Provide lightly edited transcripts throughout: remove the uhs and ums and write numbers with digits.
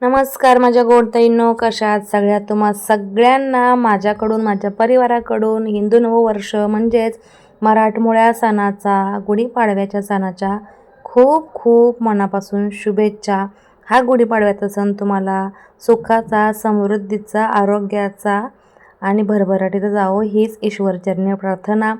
नमस्कार माझ्या गोडताईंनो, कशा आहात सगळ्यात? तुम्हा सगळ्यांना माझ्याकडून, माझ्या परिवाराकडून हिंदू नववर्ष म्हणजेच मराठमोळ्या सणाचा, गुढीपाडव्याच्या सणाच्या खूप खूप मनापासून शुभेच्छा. हा गुढीपाडव्याचा सण तुम्हाला सुखाचा, समृद्धीचा, आरोग्याचा आणि भरभराटीचा जावो हीच ईश्वरचरणी प्रार्थना.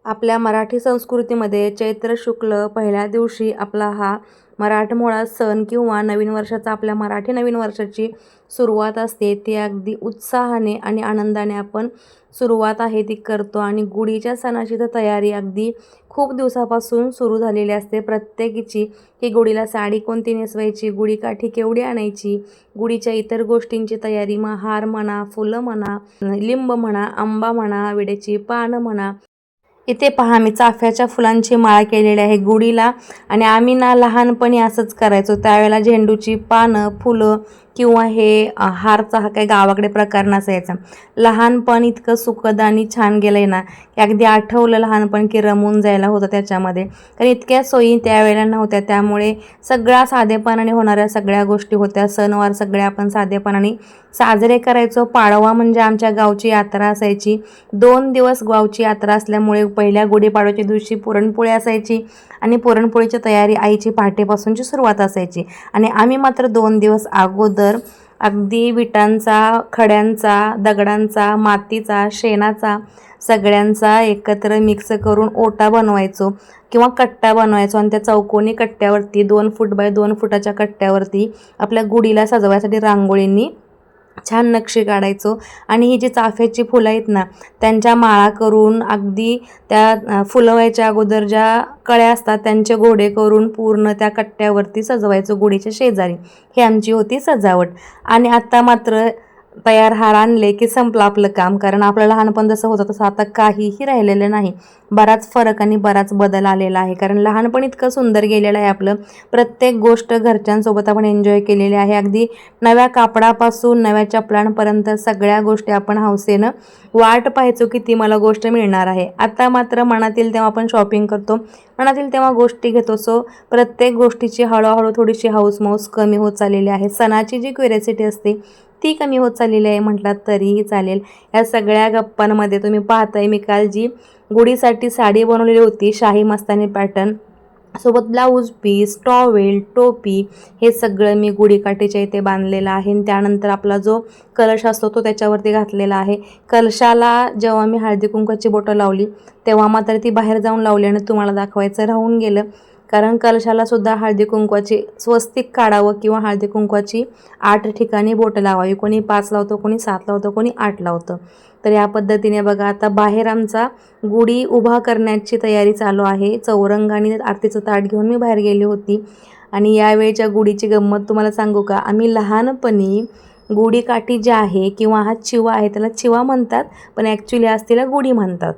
आपल्या मराठी संस्कृतीमध्ये चैत्र शुक्ल पहिल्या दिवशी आपला हा मराठमोळा सण किंवा नवीन वर्षाचा, आपल्या मराठी नवीन वर्षाची सुरुवात असते. ती अगदी उत्साहाने आणि आनंदाने आपण सुरुवात आहे ती करतो. आणि गुढीच्या सणाची तर तयारी अगदी खूप दिवसापासून सुरू झालेली असते प्रत्येकीची, की गुढीला साडी कोणती नेसवायची, गुढीकाठी केवढी आणायची, गुढीच्या इतर गोष्टींची तयारी, मग हार म्हणा, फुलं म्हणा, लिंब म्हणा, आंबा म्हणा, विड्याची पानं म्हणा. इथे पहा, मी चाफ्याच्या फुलांची माळ केलेली आहे गुढीला. आणि आम्ही ना लहानपणी असंच करायचो. त्यावेळेला झेंडूची पानं, फुलं किंवा हे हारचा हा काही गावाकडे प्रकार नसायचा. लहानपण इतकं सुखद आणि छान गेलं आहे ना, की अगदी आठवलं लहानपण की रमून जायला होतं त्याच्यामध्ये. कारण इतक्या सोयी त्यावेळेला नव्हत्या, त्यामुळे सगळ्या साधेपणाने होणाऱ्या सगळ्या गोष्टी होत्या. सणवार सगळे आपण साधेपणाने साजरे करायचो. पाडवा म्हणजे आमच्या गावची यात्रा असायची. 2 दिवस गावची यात्रा असल्यामुळे पहिल्या गुढीपाडव्याच्या दिवशी पुरणपोळी असायची आणि पुरणपोळीची तयारी आईची पहाटेपासूनची सुरुवात असायची. आणि आम्ही मात्र 2 दिवस अगोदर अगदी विटांचा, खड्यांचा, दगडांचा, मातीचा, शेणाचा सगळ्यांचा एकत्र मिक्स करून ओटा बनवायचो किंवा कट्टा बनवायचो. आणि त्या चौकोनी कट्ट्यावरती 2 फूट बाय 2 फुटाच्या कट्ट्यावरती आपल्या गुढीला सजवायसाठी रांगोळींनी छान नक्षी काढायचो. आणि ही जी चाफ्याची फुलं आहेत ना, त्यांच्या माळा करून अगदी त्या फुलं व्हायच्या अगोदर ज्या कळ्या असतात त्यांचे घोडे करून पूर्ण त्या कट्ट्यावरती सजवायचो गुढीच्या शेजारी. ही आमची होती सजावट. आणि आत्ता मात्र तयार हार आणले की संपलं आपलं काम. कारण आपलं लहानपण जसं होतं तसं आता काहीही राहिलेलं नाही. बराच फरक आणि बराच बदल आलेला आहे. कारण लहानपण इतकं सुंदर गेलेलं आहे आपलं. प्रत्येक गोष्ट घरच्यांसोबत आपण एन्जॉय केलेली आहे. अगदी नव्या कापडापासून नव्या चपलांपर्यंत सगळ्या गोष्टी आपण हौसेनं वाट पाहायचो की ती मला गोष्ट मिळणार आहे. आता मात्र मनातील तेव्हा आपण शॉपिंग करतो, मनातील तेव्हा गोष्टी घेतो. सो प्रत्येक गोष्टीची हळूहळू थोडीशी हौसमौस कमी होत चाललेली आहे. सणाची जी क्युरियोसिटी असते ती कमी होत चाललेली आहे म्हटलात तरीही चालेल. या सगळ्या गप्पांमध्ये तुम्ही पाहताय, मी काल जी गुढीसाठी साडी बनवलेली होती शाही मस्तानी पॅटर्न सोबत ब्लाऊज पीस, टॉवेल, टोपी, हे सगळं मी गुढीकाठीच्या इथे बांधलेलं आहे. आणि त्यानंतर आपला जो कलश असतो तो त्याच्यावरती घातलेला आहे. कलशाला जेव्हा मी हळदी कुंकवाची बोटं लावली तेव्हा मात्र ती बाहेर जाऊन लावली आणि तुम्हाला दाखवायचं राहून गेलं. कारण कलशाला सुद्धा हळदी कुंकवाची स्वस्तिक काढावं किंवा हळदी कुंकवाची 8 ठिकाणी बोटं लावावी. कोणी 5 लावतं, कोणी 7 लावतं, कोणी 8 लावतं. तर या पद्धतीने बघा, आता बाहेर आमचा गुढी उभा करण्याची तयारी चालू आहे. चौरंग आणि आरतीचं ताट घेऊन मी बाहेर गेली होती. आणि यावेळेच्या गुढीची गंमत तुम्हाला सांगू का? आम्ही लहानपणी गुढीकाठी जी आहे किंवा हा चिवा आहे, त्याला चिवा म्हणतात, पण ॲक्च्युली आज तिला गुढी म्हणतात.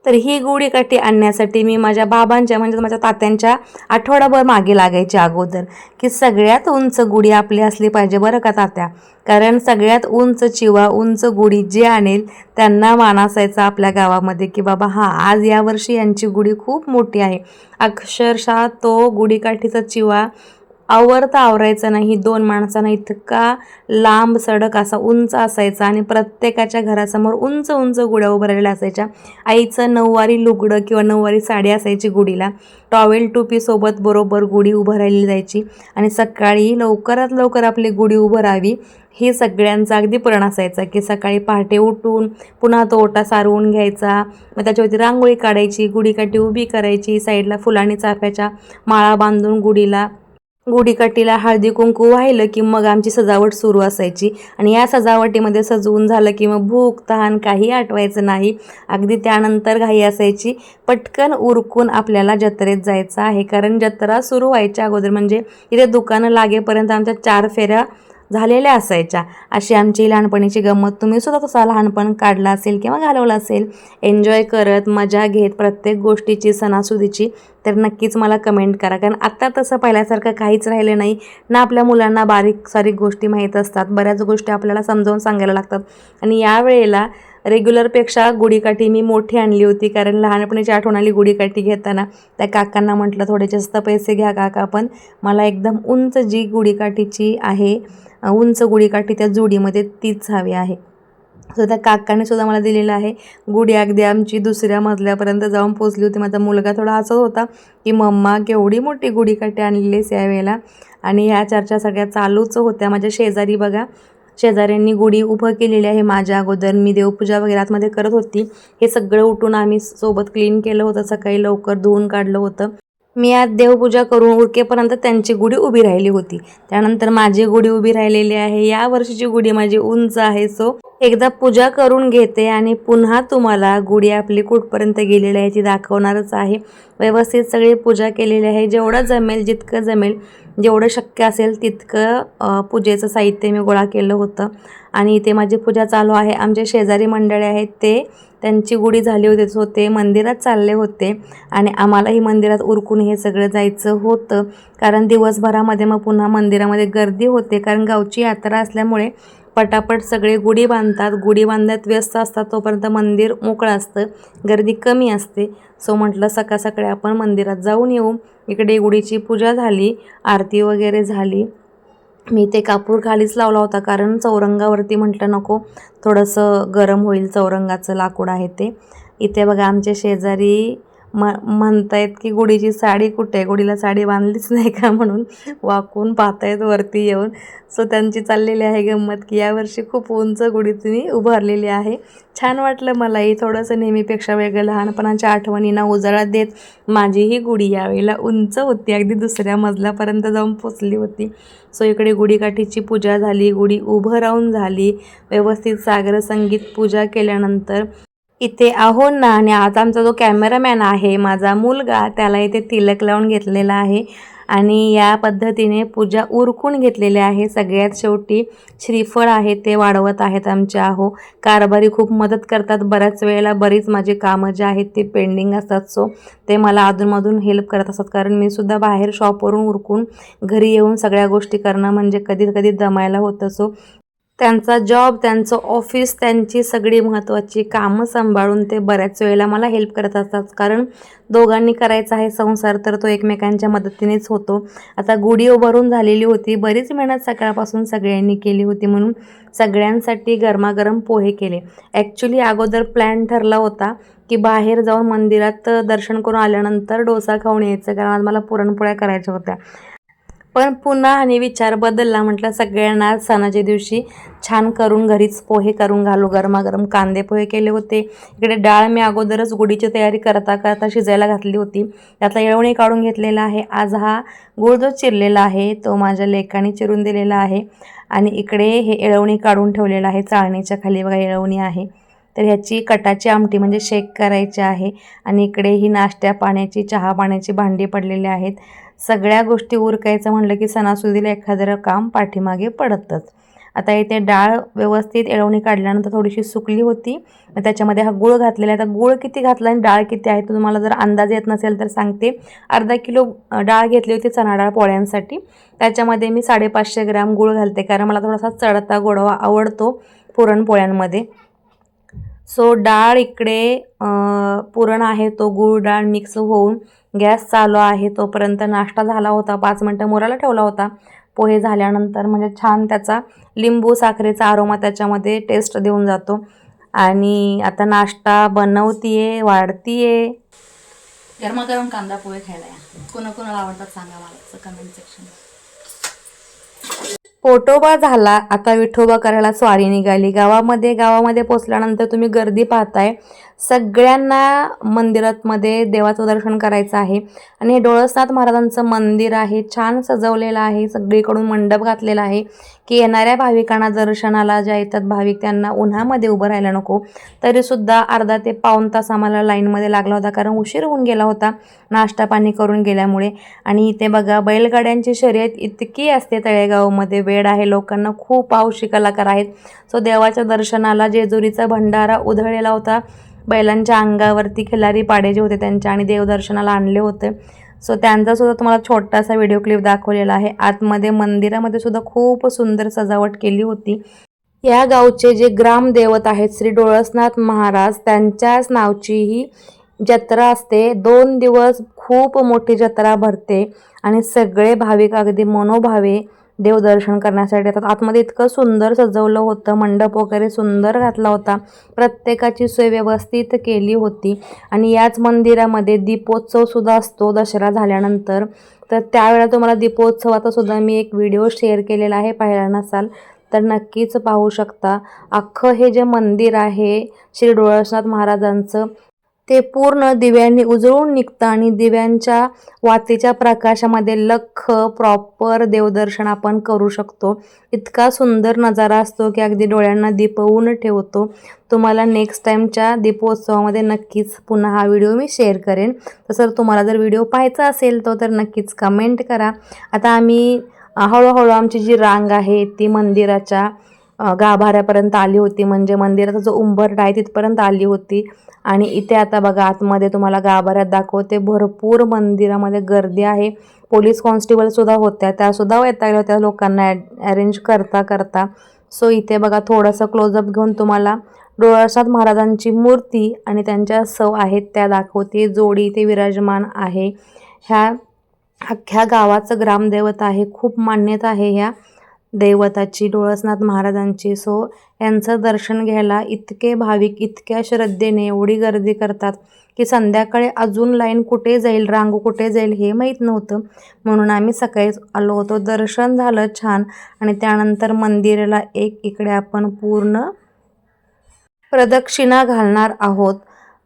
तर ही गुढीकाठी आणण्यासाठी मी माझ्या बाबांच्या म्हणजे माझ्या तात्यांच्या आठवडाभर मागे लागायची अगोदर, की सगळ्यात उंच गुढी आपली असली पाहिजे बरं का तात्या. कारण सगळ्यात उंच चिवा, उंच गुढी जे आणेल त्यांना मान असायचा आपल्या गावामध्ये, की बाबा हां, आज यावर्षी यांची गुढी खूप मोठी आहे. अक्षरशः तो गुढीकाठीचा चिवा आवरता आवरायचा नाही 2 माणसांना इतका लांब सडक असा उंच असायचा. आणि प्रत्येकाच्या घरासमोर उंच उंच गुढ्या उभारलेल्या असायच्या. आईचं नऊवारी लुगडं किंवा नऊवारी साडी असायची गुढीला, टॉवेल टोपीसोबत बरोबर गुढी उभं राहिली जायची. आणि सकाळी लवकरात लवकर आपली गुढी उभं राहावी हे सगळ्यांचा अगदी प्रण असायचा, की सकाळी पहाटे उठून पुन्हा तो ओटा सारवून घ्यायचा, मग त्याच्यावरती रांगोळी काढायची, गुढीकाठी उभी करायची, साईडला फुलांनी चाफ्याच्या माळा बांधून गुढीकाठीला हळदी कुंकू वाहिलं की मग आमची सजावट सुरू असायची. आणि या सजावटीमध्ये सजवून झालं की मग भूक तहान काही आठवायचं नाही. अगदी त्यानंतर घाई असायची, पटकन उरकून आपल्याला जत्रेत जायचं आहे. कारण जत्रा सुरू व्हायच्या अगोदर म्हणजे इथे दुकानं लागेपर्यंत आमच्या 4 फेऱ्या झालेल्या असायच्या. अशी आमची लहानपणीची गंमत. तुम्ही सुद्धा तसा लहानपण काढला असेल किंवा घालवला असेल एन्जॉय करत, मजा घेत प्रत्येक गोष्टीची, सणासुदीची. तर नक्कीच मला कमेंट करा. कारण आत्ता तसं पहिल्यासारखं काहीच राहिलं नाही ना. आपल्या मुलांना बारीक सारीक गोष्टी माहीत असतात, बऱ्याच गोष्टी आपल्याला समजावून सांगायला लागतात. आणि यावेळेला रेग्युलरपेक्षा गुढीकाठी मी मोठी आणली होती, कारण लहानपणीची आठवण आली गुढीकाठी घेताना. त्या काकांना म्हटलं थोडे जास्त पैसे घ्या काका, पण मला एकदम उंच जी गुढीकाठीची आहे उंच गुढीकाठी त्या जोडीमध्ये तीच हवी आहे. सो त्या काकाने सुद्धा मला दिलेलं आहे. गुढी अगदी आमची दुसऱ्या मजल्यापर्यंत जाऊन पोचली होती. माझा मुलगा थोडा हसत होता की मम्मा केवढी मोठी गुढीकाठी आणलेली आहेस यावेळेला. आणि ह्या चर्चा सगळ्या चालूच होत्या. माझ्या शेजारी बघा, शेजाऱ्यांनी गुढी उभं केलेली आहे माझ्या अगोदर. मी देवपूजा वगैरे आतमध्ये करत होती. हे सगळं उठून आम्ही सोबत क्लीन केलं होतं, सकाळी लवकर धुवून काढलं होतं. मी आज देवपूजा करून उरकेपर्यंत त्यांची गुढी उभी राहिली होती. त्यानंतर माझी गुढी उभी राहिलेली आहे. या वर्षीची गुढी माझी उंच आहे. सो एकदा पूजा करून घेते आणि पुन्हा तुम्हाला गुढी आपली कुठपर्यंत गेलेली आहे ती दाखवणारच आहे. व्यवस्थित सगळी पूजा केलेली आहे. जेवढं जमेल, जितकं जमेल, जेवढं शक्य असेल तितकं पूजेचं साहित्य मी गोळा केलं होतं. आणि इथे माझी पूजा चालू आहे. आमचे शेजारी मंडळी आहेत, ते त्यांची गुढी झाली होती, सो ते मंदिरात चालले होते आणि आम्हालाही मंदिरात उरकून हे सगळं जायचं होतं. कारण दिवसभरामध्ये मग पुन्हा मंदिरामध्ये गर्दी होते. कारण गावची यात्रा असल्यामुळे पटापट सगळे गुढी बांधतात. गुढी बांधण्यात व्यस्त असतात, तोपर्यंत मंदिर मोकळं असतं, गर्दी कमी असते. सो म्हटलं सकाळ सकाळी आपण मंदिरात जाऊन येऊ. इकडे गुढीची पूजा झाली, आरती वगैरे झाली. मी ते कापूर खालीच लावला होता, कारण चौरंगावरती म्हटलं नको, थोडंसं गरम होईल, चौरंगाचं लाकूड आहे ते. इथे बघा आमचे शेजारी म्हणतायत की गुढीची साडी कुठे आहे, गुढीला साडी बांधलीच नाही का, म्हणून वाकून पाहतायत वरती येऊन. सो त्यांची चाललेली आहे गंमत की यावर्षी खूप उंच गुढी तुम्ही उभारलेली आहे. छान वाटलं मलाही, थोडंसं नेहमीपेक्षा वेगळं लहानपणाच्या आठवणींना उजाळा देत माझीही गुढी यावेळेला उंच होती, अगदी दुसऱ्या मजल्यापर्यंत जाऊन पोचली होती. सो इकडे गुढीकाठीची पूजा झाली, गुढी उभं राहून झाली, व्यवस्थित सागर संगीत पूजा केल्यानंतर इथे आहो ना. आणि आता आमचा जो कॅमेरामॅन आहे, माझा मुलगा, त्याला इथे तिलक लावून घेतलेला आहे आणि या पद्धतीने पूजा उरकून घेतलेली आहे. सगळ्यात शेवटी श्रीफळ आहे ते वाढवत आहेत आमचे आहो. कारभारी खूप मदत करतात. बऱ्याच वेळेला बरीच माझी कामं जे आहेत ते पेंडिंग असतात, सो ते मला अधूनमधून हेल्प करत असतात. कारण मी सुद्धा बाहेर शॉपवरून उरकून घरी येऊन सगळ्या गोष्टी करणं म्हणजे कधी कधी दमायला होतं. सो त्यांचा जॉब, त्यांचं ऑफिस, त्यांची सगळी महत्त्वाची कामं सांभाळून ते बऱ्याच वेळेला मला हेल्प करत असतात. कारण दोघांनी करायचा आहे संसार, तर तो एकमेकांच्या मदतीनेच होतो. आता गुढी उभारून झालेली होती, बरीच मेहनत सकाळपासून सगळ्यांनी केली होती, म्हणून सगळ्यांसाठी गरमागरम पोहे केले. ॲक्च्युली अगोदर प्लॅन ठरला होता की बाहेर जाऊन मंदिरात दर्शन करून आल्यानंतर डोसा खाऊन यायचं, कारण आज मला पुरणपोळ्या करायच्या होत्या. पण पुन्हा आणि विचार बदलला. म्हटलं सगळ्यांना सणाच्या दिवशी छान करून घरीच पोहे करून घालू. गरमागरम कांदे पोहे केले होते. इकडे डाळ मी अगोदरच गुढीची तयारी करता करता शिजायला घातली होती. त्यातला येळवणी काढून घेतलेला आहे. आज हा गूळ जो चिरलेला आहे तो माझ्या लेकाने चिरून दिलेला आहे. आणि इकडे हे येळवणी काढून ठेवलेलं आहे. चाळणीच्या खाली बघा येळवणी आहे. तर ह्याची कटाची आमटी म्हणजे शेक करायची आहे. आणि इकडे ही नाश्त्या पाण्याची, चहा पाण्याची भांडी पडलेली आहेत. सगळ्या गोष्टी उरकायचं म्हणलं की सणासुदीला एखादं काम पाठीमागे पडतच. आता इथे डाळ व्यवस्थित येळवणी काढल्यानंतर थोडीशी सुकली होती, त्याच्यामध्ये हा गूळ घातलेला आहे. आता गूळ किती घातला आणि डाळ किती आहे तुम्हाला जर अंदाज येत नसेल तर सांगते. अर्धा किलो डाळ घेतली होती चणा डाळ पोळ्यांसाठी. त्याच्यामध्ये मी 550 ग्रॅम गूळ घालते, कारण मला थोडासा चढता गोडवा आवडतो पुरणपोळ्यांमध्ये. सो डाळ इकडे पुरण आहे तो गूळ डाळ मिक्स होऊन गॅस चालू आहे. तोपर्यंत नाश्ता झाला होता, 5 मिनटं मुराला ठेवला होता. पोहे झाल्यानंतर म्हणजे छान त्याचा लिंबू साखरेचा आरोमा त्याच्यामध्ये टेस्ट देऊन जातो. आणि आता नाश्ता बनवतीये, वाढतीये. गरमागरम कांदा पोहे खायला या. कोणाकोणाला आवडतात सांगा मला कमेंट सेक्शनला. पोटोबा झाला, आता विठोबा करायला स्वारी निघाली. गावामध्ये पोचल्यानंतर तुम्ही गर्दी पाहताय. सगळ्यांना मंदिरामध्ये देवाचं दर्शन करायचं आहे. आणि हे डोळसनाथ महाराजांचं मंदिर आहे, छान सजवलेलं आहे. सगळीकडून मंडप घातलेला आहे की येणाऱ्या भाविकांना दर्शनाला ज्या येतात भाविक त्यांना उन्हामध्ये उभं राहायला नको. तरीसुद्धा अर्धा ते पाऊण तास आम्हाला लाईनमध्ये लागला होता, कारण उशीर होऊन गेला होता नाश्ता पाणी करून गेल्यामुळे. आणि इथे बघा बैलगाड्यांची शर्यत इतकी असते तळेगावमध्ये, वेळ आहे लोकांना. खूप हौशी कलाकार आहेत. सो देवाच्या दर्शनाला जेजुरीचा भंडारा उधळलेला होता. बैलांच्या अंगावरती खिलारी पाडे जे होते त्यांच्या, आणि देवदर्शनाला आणले होते. सो त्यांचासुद्धा तुम्हाला छोटासा व्हिडिओ क्लिप दाखवलेला आहे. आतमध्ये मंदिरामध्ये सुद्धा खूप सुंदर सजावट केली होती. या गावचे जे ग्रामदैवत आहेत श्री डोळसनाथ महाराज, त्यांच्याच नावची ही जत्रा असते. 2 दिवस खूप मोठी जत्रा भरते आणि सगळे भाविक अगदी मनोभावे देवदर्शन करण्यासाठी येतात. आतमध्ये इतकं सुंदर सजवलं होतं, मंडप वगैरे सुंदर घातला होता, प्रत्येकाची सोय व्यवस्थित केली होती. आणि याच मंदिरामध्ये दीपोत्सवसुद्धा असतो दसरा झाल्यानंतर. तर त्यावेळेला तुम्हाला दीपोत्सवाचा सुद्धा मी एक व्हिडिओ शेअर केलेला आहे, पाहिला नसाल तर नक्कीच पाहू शकता. अख्खं हे जे मंदिर आहे श्री डोळसनाथ महाराजांचं, ते पूर्ण दिव्यांनी उजळून निघतं आणि दिव्यांच्या वातीच्या प्रकाशामध्ये लख्ख प्रॉपर देवदर्शन आपण करू शकतो. इतका सुंदर नजारा असतो की अगदी डोळ्यांना दिपवून ठेवतो. तुम्हाला नेक्स्ट टाईमच्या दीपोत्सवामध्ये नक्कीच पुन्हा हा व्हिडिओ मी शेअर करेन. तसं तुम्हाला जर व्हिडिओ पाहायचा असेल तर नक्कीच कमेंट करा. आता आम्ही हळूहळू आमची जी रांग आहे ती मंदिराच्या गाभाऱ्यापर्यंत आली होती, म्हणजे मंदिराचा जो उंबरठा आहे तिथपर्यंत आली होती. आणि इथे आता बघा आतमध्ये तुम्हाला गाभाऱ्यात दाखवते, भरपूर मंदिरामध्ये गर्दी आहे. पोलीस कॉन्स्टेबलसुद्धा होत्या, त्यासुद्धा वैतागल्या होत्या लोकांना अरेंज करता करता. सो इथे बघा थोडंसं क्लोजअप घेऊन तुम्हाला डोळसनाथ महाराजांची मूर्ती आणि त्यांच्या सव आहेत त्या दाखवते. जोडी इथे विराजमान आहे. ह्या अख्ख्या गावाचं ग्रामदैवत आहे, खूप मान्यता आहे ह्या दैवताची, डोळसनाथ महाराजांची. सो यांचं दर्शन घ्यायला इतके भाविक इतक्या श्रद्धेने एवढी गर्दी करतात की संध्याकाळी अजून लाईन कुठे जाईल, रांग कुठे जाईल हे माहीत नव्हतं. म्हणून आम्ही सकाळीच आलो होतो. दर्शन झालं छान आणि त्यानंतर मंदिराला इकडे आपण पूर्ण प्रदक्षिणा घालणार आहोत.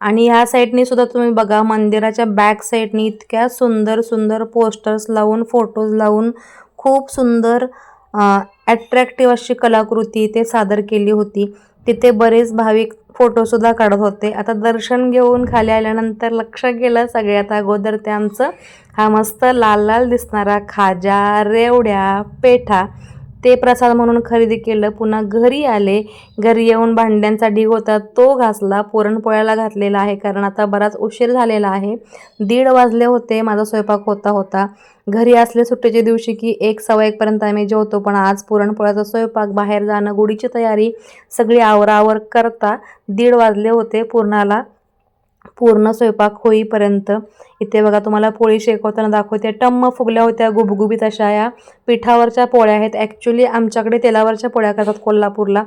आणि ह्या साईडनी सुद्धा तुम्ही बघा, मंदिराच्या बॅक साईडनी इतक्या सुंदर सुंदर पोस्टर्स लावून, फोटोज लावून खूप सुंदर ॲट्रॅक्टिव्ह अशी कलाकृती ते सादर केली होती. तिथे बरेच भाविक फोटोसुद्धा काढत होते. आता दर्शन घेऊन खाली आल्यानंतर लक्ष गेलं सगळ्यात अगोदर ते आमचं हा मस्त लाल लाल दिसणारा खाजा, रेवड्या, पेठा ते प्रसाद म्हणून खरेदी केलं. पुन्हा घरी आले, घरी येऊन भांड्यांचा ढीग होता तो घासला, पुरणपोळ्याला घातलेला आहे कारण आता बराच उशीर झालेला आहे. 1:30 वाजले होते माझा स्वयंपाक होता. घरी असले सुट्टीच्या दिवशी की 1 सव्वा 1 पर्यंत आम्ही जेवतो, पण आज पुरणपोळ्याचा स्वयंपाक, बाहेर जाणं, गुढीची तयारी सगळी आवरावर करता 1:30 वाजले होते पूर्ण स्वयंपाक होईपर्यंत. इथे बघा तुम्हाला पोळी शेकवताना दाखवते, टम्म फुगल्या होत्या गुबगुबीत अशा या पिठावरच्या पोळ्या आहेत. ॲक्च्युली आमच्याकडे तेलावरच्या पोळ्या करतात कोल्हापूरला,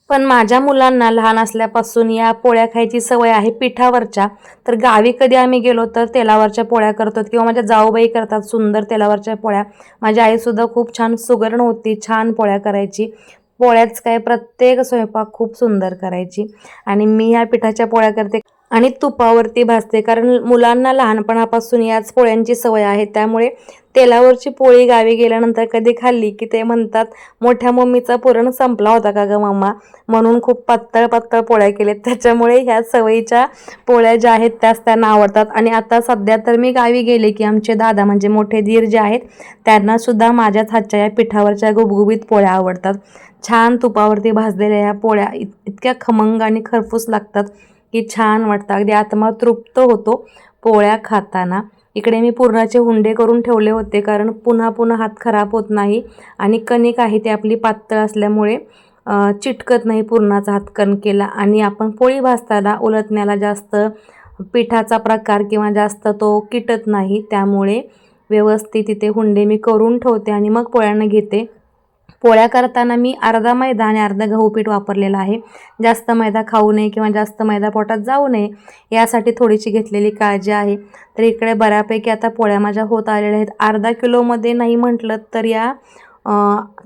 पण माझ्या मुलांना लहान असल्यापासून या पोळ्या खायची सवय आहे पिठावरच्या. तर गावी कधी आम्ही गेलो तर तेलावरच्या पोळ्या करतो किंवा माझ्या जाऊबाई करतात सुंदर तेलावरच्या पोळ्या. माझी आईसुद्धा खूप छान सुगरण होती, छान पोळ्या करायची. पोळ्याच काय प्रत्येक स्वयंपाक खूप सुंदर करायची. आणि मी ह्या पिठाच्या पोळ्या करते आणि तुपावरती भाजते, कारण मुलांना लहानपणापासून याच पोळ्यांची सवय आहे. त्यामुळे तेलावरची पोळी गावी गेल्यानंतर कधी खाल्ली की ते म्हणतात, मोठ्या मम्मीचा पुरण संपला होता का गं मम्मा, म्हणून खूप पातळ पातळ पोळ्या केल्यात. त्याच्यामुळे ह्या सवयीच्या पोळ्या ज्या आहेत त्याच त्यांना आवडतात. आणि आता सध्या तर मी गावी गेले की आमचे दादा म्हणजे मोठे दीर जे आहेत त्यांनासुद्धा माझ्याच हातच्या या पिठावरच्या गुबगुबीत पोळ्या आवडतात. छान तुपावरती भाजलेल्या ह्या पोळ्या इतक्या खमंग आणि खरपूस लागतात की छान वाटतं, अगदी आत्मा तृप्त होतो पोळ्या खाताना. इकडे मी पुरणाचे हुंडे करून ठेवले होते, कारण पुन्हा पुन्हा हात खराब होत नाही आणि कणिक आहे ती आपली पातळ असल्यामुळे चिटकत नाही पुरणाचा हात कणकेला. आणि आपण पोळी भाजताना उलटण्याला जास्त पिठाचा प्रकार किंवा जास्त तो किटत नाही, त्यामुळे व्यवस्थित इथे हुंडे मी करून ठेवते आणि मग पोळ्यांना घेते. पोळ्या करताना मी अर्धा मैदा आणि अर्धा गहू पीठ वापरलेलं आहे. जास्त मैदा खाऊ नये किंवा जास्त मैदा पोटात जाऊ नये यासाठी थोडीशी घेतलेली काळजी आहे. तर इकडे बऱ्यापैकी आता पोळ्या माझ्या होत आलेल्या आहेत. अर्धा किलोमध्ये नाही म्हटलं तर या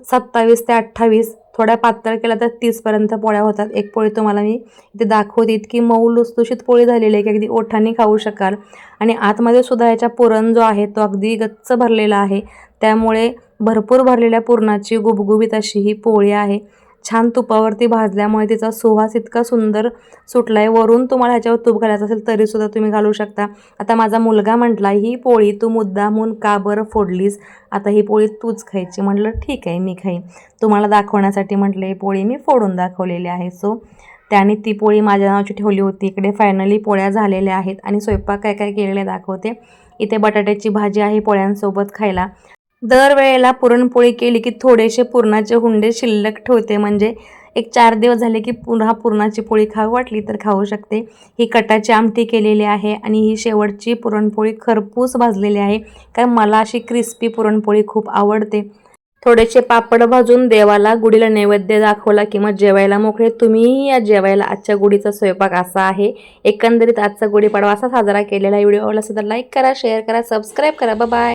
27 ते 28, थोड्या पातळ केल्या तर 30पर्यंत पोळ्या होतात. एक पोळी तुम्हाला मी इथे दाखवते, इतकी मऊ लुसलुशीत पोळी झालेली आहे की अगदी ओठाने खाऊ शकाल. आणि आतमध्ये सुद्धा याच्या पुरण जो आहे तो अगदी गच्च भरलेला आहे, त्यामुळे भरपूर भरलेल्या पुरणाची गुबगुबीत अशी ही पोळी आहे. छान तुपावरती भाजल्यामुळे तिचा सुवास इतका सुंदर सुटला आहे. वरून तुम्हाला ह्याच्यावर तूप घालायचं असेल तरीसुद्धा तुम्ही घालू शकता. आता माझा मुलगा म्हटला, ही पोळी तू मुद्दामून का बरं फोडलीस, आता ही पोळी तूच खायची. म्हटलं ठीक आहे मी खाईन, तुम्हाला दाखवण्यासाठी म्हटलं ही पोळी मी फोडून दाखवलेली आहे. सो त्याने ती पोळी माझ्या नावाची ठेवली होती. इकडे फायनली पोळ्या झालेल्या आहेत आणि स्वयंपाक काय काय केलेले दाखवते. इथे बटाट्याची भाजी आहे पोळ्यांसोबत खायला. दरवेळेला पुरणपोळी केली की थोडेसे पुरणाचे हुंडे शिल्लक ठेवते, म्हणजे एक 4 दिवस झाले की पुन्हा पुरणाची पोळी खाऊ वाटली तर खाऊ शकते. ही कटाची आमटी केलेली आहे आणि ही शेवटची पुरणपोळी खरपूस भाजलेली आहे, कारण मला अशी क्रिस्पी पुरणपोळी खूप आवडते. थोडेसे पापड भाजून देवाला गुढीला नैवेद्य दाखवला की मग जेवायला मोकळे. तुम्हीही या जेवायला. आजच्या गुढीचा स्वयंपाक असा आहे. एकंदरीत आजचा गुढीपाडवा असा साजरा केलेला. व्हिडिओ आवडला असेल तर लाईक करा, शेअर करा, सबस्क्राईब करा. बाय.